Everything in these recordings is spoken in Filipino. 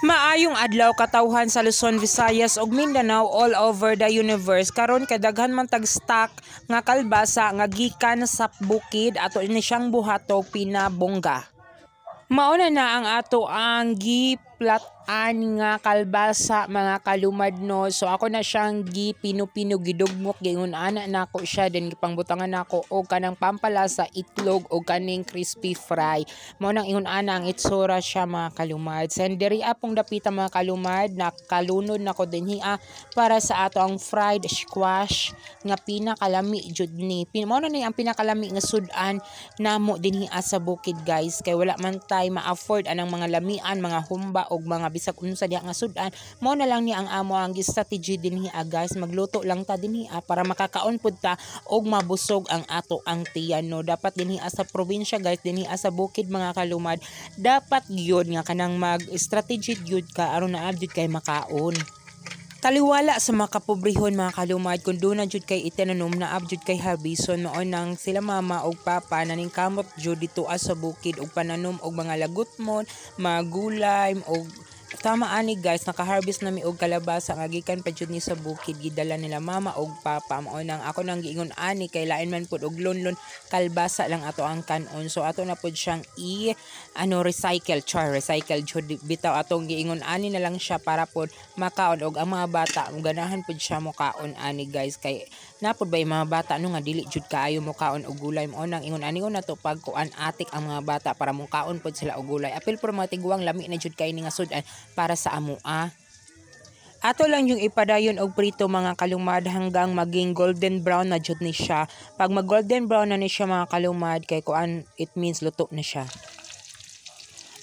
Maayong adlaw katawhan sa Luzon, Visayas ug Mindanao all over the universe. Karon kay daghan man tag stock nga kalbasa nga gikan sa bukid ato ini siyang buhatog pinabongga. Mauna na ang ato ang giplatan nga kalbasa mga kalumadno. So ako na siyang gipino-pino gidugmok gingon ana nako siya then gipangbutangan nako og kanang pampalasa itlog og kaning crispy fry. Mao nang ingon ana ang itsura siya mga kalumad. Sen diri apong dapita mga kalumad nakalunod nako dinhi para sa ato ang fried squash nga pinakalami jud ni. Mao na ni ang pinakalami nga sudan namo dinhi sa bukid guys kay wala man tay ma-afford anang mga lamian, mga humba og mga bisag unsa diha nga sudan. Mao na lang ni ang amo ang strategy dinhi guys, magluto lang ta dinhi para makakaon pud ta og mabusog ang ato ang tiyan no. Dapat dinhi sa probinsya guys, dinhi sa bukid mga kalumad, dapat gyud nga kanang mag-strategy gyud ka aron naa gyud kay makaon. Taliwala sa mga kapobrehon mga kalumad kung doon na jud kay itinanom na abjud kay harbison mao nang sila mama og papa naning kamot jud dito sa bukid og pananom og mga lagutmon, mga gulay og tama ani guys, naka-harvest na mi og kalabasa nga gikan pa jud ni sa bukid gidala nila mama og papa. Mao nang ako nang giingon ani kay lain man pud og lonlon kalbasa lang ato ang kanon. So ato na pud siyang recycle jud bitaw atong giingon ani na lang siya para pud makaon og ang mga bata ganahan pud siya mo kaon ani guys kay napod ba yung mga bata nga dili jud kaayo mo kaon og gulay. Mao nang ingon ani na to pag kuan atik ang mga bata para mo kaon pud sila og gulay. Apil por mga tiguang lami na jud kay ni nga sudan para sa amo Ato lang yung ipadayon og prito mga kalumad hanggang maging golden brown na jud ni siya. Pag mag golden brown na ni siya mga kalumad kay kuan it means luto na siya.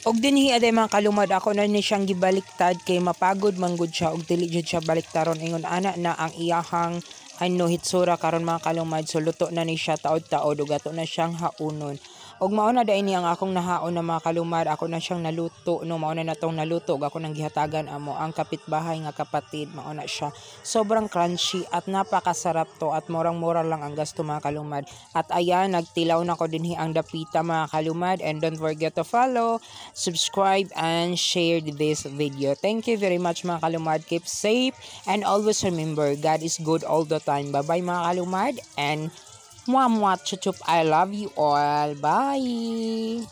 Og dinhi aday mga kalumad ako na ni siyang gibaliktad kay mapagod manggod siya og dili jud siya baliktaron. Ingon ana na ang iyahang hitsura karon mga kalumad, so luto na ni siya taod-taod ug ato na siyang haunon. Og mao na dai ni ang akong nahaon na mga kalumad, ako na siyang naluto no, mao na natong naluto ug ako nang gihatagan amo ang kapitbahay nga kapatid. Mao na siya, sobrang crunchy at napakasarap to at murang-mura lang ang gasto mga kalumad. At ayan, nagtilaw na ko dinhi ang dapita mga kalumad, and don't forget to follow, subscribe and share this video. Thank you very much mga kalumad, keep safe and always remember God is good all the time. Bye bye mga kalumad and mwah mwah chuchup, I love you all. Bye.